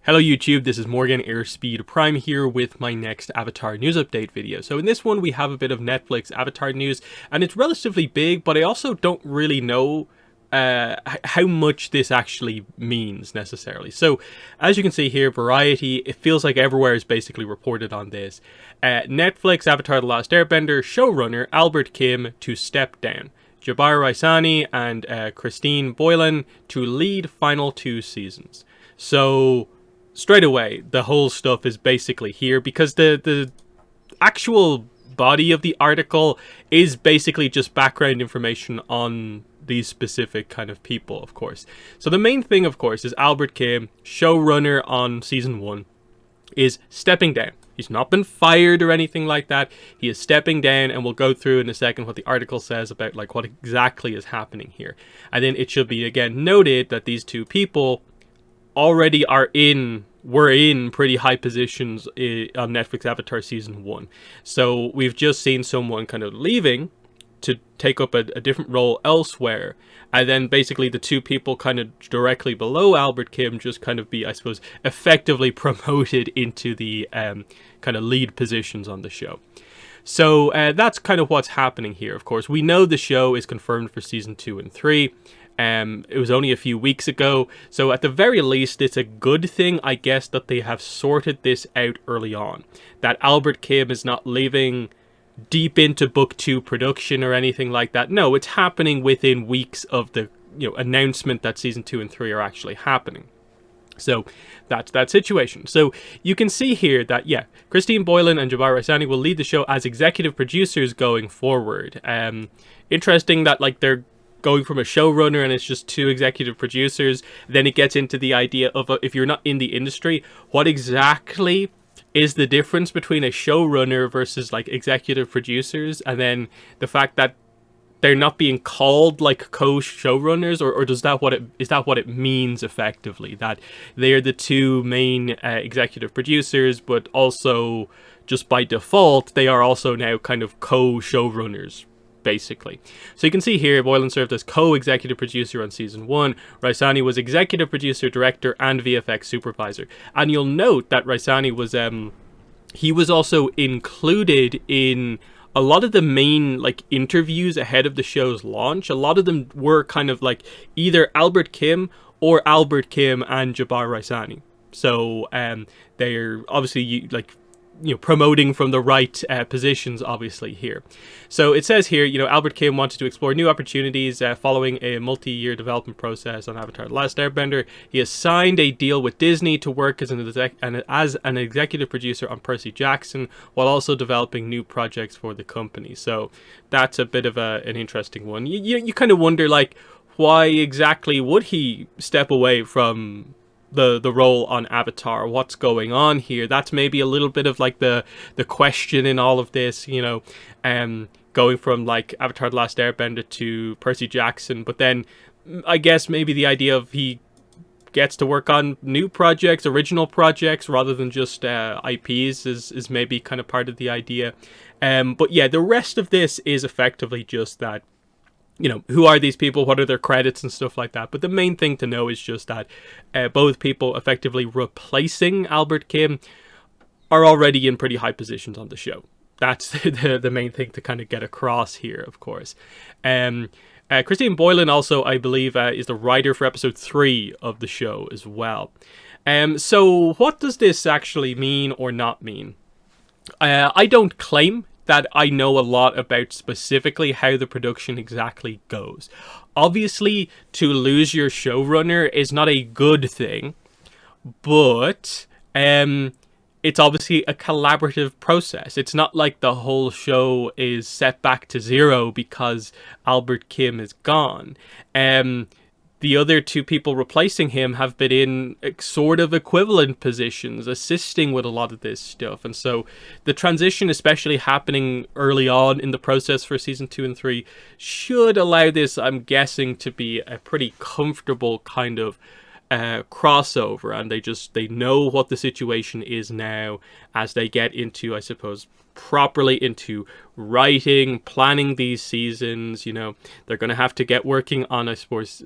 Hello YouTube, this is Morgan Airspeed Prime here with my next Avatar news update video. So in this one we have a bit of Netflix Avatar news, and it's relatively big, but I also don't really know how much this actually means necessarily. So as you can see here, Variety, it feels like everywhere is basically reported on this. Netflix Avatar The Last Airbender showrunner Albert Kim to step down. Jabbar Raisani and Christine Boylan to lead final 2 seasons. So straight away, the whole stuff is basically here because the actual body of the article is basically just background information on these specific kind of people, of course. So the main thing, of course, is Albert Kim, showrunner on season 1, is stepping down. He's not been fired or anything like that. He is stepping down, and we'll go through in a second what the article says about like what exactly is happening here. And then it should be again noted that these two people already were in pretty high positions on Netflix Avatar season 1. So we've just seen someone kind of leaving to take up a different role elsewhere, and then basically the two people kind of directly below Albert Kim just kind of be, I suppose, effectively promoted into the kind of lead positions on the show. So that's kind of what's happening here. Of course, we know the show is confirmed for season 2 and 3. It was only a few weeks ago, so at the very least, it's a good thing, I guess, that they have sorted this out early on. That Albert Kim is not leaving deep into book 2 production or anything like that. No, it's happening within weeks of the announcement that season 2 and 3 are actually happening. So that's that situation. So you can see here that, yeah, Christine Boylan and Jabbar Raisani will lead the show as executive producers going forward. Interesting that like they're going from a showrunner and it's just 2 executive producers. Then it gets into the idea of if you're not in the industry, what exactly is the difference between a showrunner versus like executive producers, and then the fact that they're not being called like co-showrunners, or is that what it means effectively, that they're the 2 main executive producers, but also just by default they are also now kind of co-showrunners, basically. So you can see here, Boylan served as co-executive producer on season 1. Raisani was executive producer, director, and VFX supervisor. And you'll note that Raisani was he was also included in a lot of the main like interviews ahead of the show's launch. A lot of them were kind of like either Albert Kim or Albert Kim and Jabbar Raisani. So they're obviously like promoting from the right positions, obviously, here. So it says here, Albert Kim wanted to explore new opportunities following a multi-year development process on Avatar The Last Airbender. He has signed a deal with Disney to work as an executive producer on Percy Jackson, while also developing new projects for the company. So that's a bit of an interesting one. You kind of wonder, like, why exactly would he step away from the role on Avatar? What's going on here? That's maybe a little bit of like the question in all of this, going from like Avatar The Last Airbender to Percy Jackson, but then I guess maybe the idea of he gets to work on new projects, original projects, rather than just IPs is maybe kind of part of the idea. But yeah, the rest of this is effectively just that, who are these people? What are their credits and stuff like that? But the main thing to know is just that both people effectively replacing Albert Kim are already in pretty high positions on the show. That's the main thing to kind of get across here, of course. Christine Boylan also, I believe, is the writer for episode 3 of the show as well. So what does this actually mean or not mean? I don't claim that I know a lot about specifically how the production exactly goes. Obviously, to lose your showrunner is not a good thing, but it's obviously a collaborative process. It's not like the whole show is set back to 0 because Albert Kim is gone. The other 2 people replacing him have been in sort of equivalent positions, assisting with a lot of this stuff. And so the transition, especially happening early on in the process for season 2 and 3, should allow this, I'm guessing, to be a pretty comfortable kind of crossover. And they know what the situation is now as they get into, I suppose, properly into writing, planning these seasons. They're going to have to get working on, I suppose,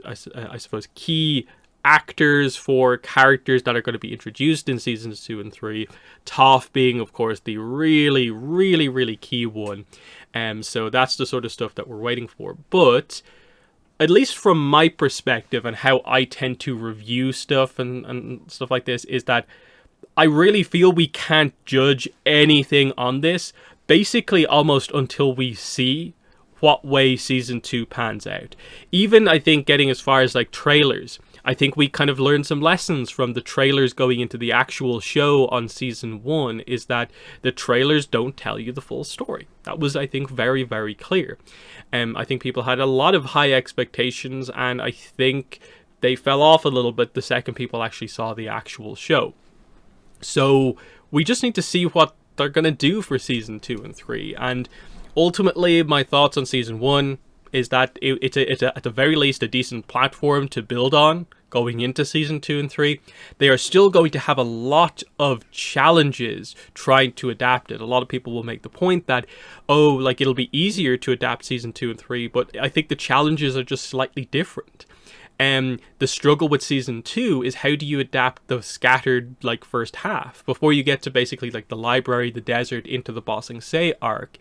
key actors for characters that are going to be introduced in seasons 2 and 3. Toph being, of course, the really, really, really key one. So that's the sort of stuff that we're waiting for. But at least from my perspective and how I tend to review stuff and stuff like this, is that I really feel we can't judge anything on this, basically almost until we see what way season 2 pans out. Even, I think, getting as far as like trailers, I think we kind of learned some lessons from the trailers going into the actual show on season 1, is that the trailers don't tell you the full story. That was, I think, very, very clear. I think people had a lot of high expectations, and I think they fell off a little bit the second people actually saw the actual show. So we just need to see what they're going to do for season 2 and 3. And ultimately, my thoughts on season 1 is that it's at the very least a decent platform to build on going into season 2 and 3. They are still going to have a lot of challenges trying to adapt it. A lot of people will make the point that, oh, like it'll be easier to adapt season 2 and 3, but I think the challenges are just slightly different. The struggle with season 2 is how do you adapt the scattered like first half before you get to basically like the library, the desert, into the Ba Sing Se arc.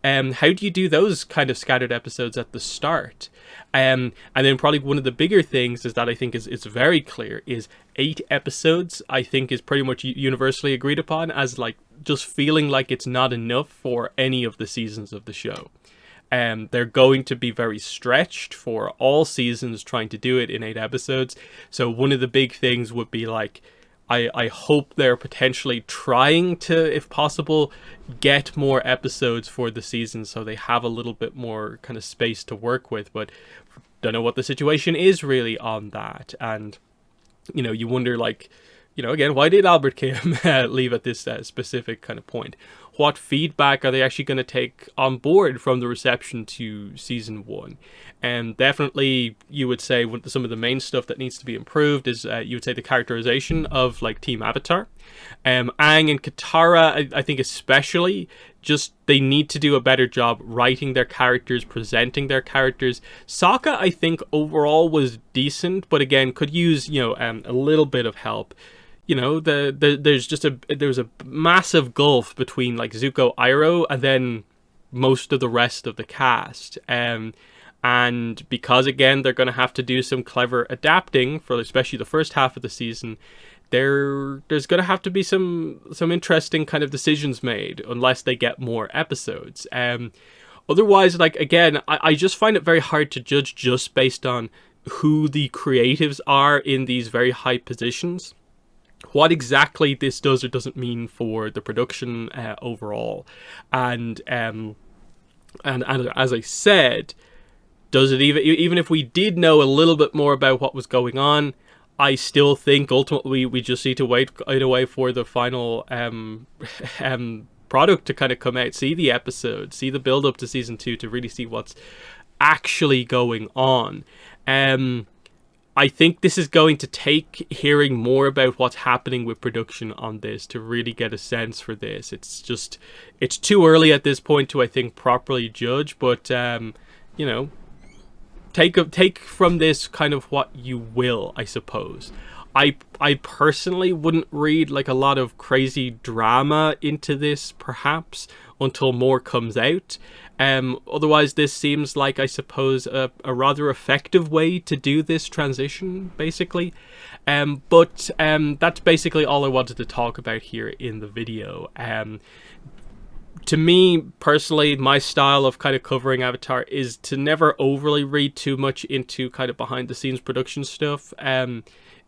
How do you do those kind of scattered episodes at the start? And then probably one of the bigger things is that I think is very clear is 8 episodes. I think is pretty much universally agreed upon as like just feeling like it's not enough for any of the seasons of the show. They're going to be very stretched for all seasons trying to do it in 8 episodes. So one of the big things would be like, I hope they're potentially trying to, if possible, get more episodes for the season so they have a little bit more kind of space to work with. But don't know what the situation is really on that. And, you know, you wonder like, you know, again, why did Albert Kim leave at this specific kind of point? What feedback are they actually going to take on board from the reception to season 1? And definitely, you would say some of the main stuff that needs to be improved is, you would say, the characterization of like Team Avatar. Aang and Katara, I think especially, just they need to do a better job writing their characters, presenting their characters. Sokka, I think, overall was decent, but again, could use, you know, a little bit of help. You know, there's a massive gulf between like Zuko, Iroh, and then most of the rest of the cast. And because again they're going to have to do some clever adapting for especially the first half of the season, there's going to have to be some interesting kind of decisions made unless they get more episodes. Otherwise, like again, I just find it very hard to judge just based on who the creatives are in these very high positions. What exactly this does or doesn't mean for the production overall, and as I said, does it even if we did know a little bit more about what was going on, I still think ultimately we just need to wait away for the final product to kind of come out, see the episode, see the build up to season 2 to really see what's actually going on. I think this is going to take hearing more about what's happening with production on this to really get a sense for this. It's too early at this point to, I think, properly judge, but you know, take from this kind of what you will, I suppose. I personally wouldn't read like a lot of crazy drama into this, perhaps, until more comes out. Otherwise, this seems like, I suppose, a rather effective way to do this transition, basically. But that's basically all I wanted to talk about here in the video. To me, personally, my style of kind of covering Avatar is to never overly read too much into kind of behind-the-scenes production stuff,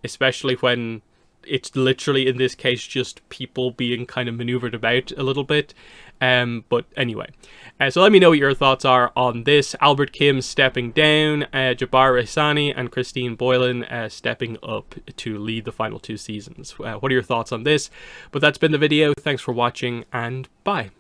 especially when it's literally, in this case, just people being kind of maneuvered about a little bit. But anyway, so let me know what your thoughts are on this. Albert Kim stepping down, Jabbar Ihsani and Christine Boylan stepping up to lead the final 2 seasons. What are your thoughts on this? But that's been the video. Thanks for watching, and bye.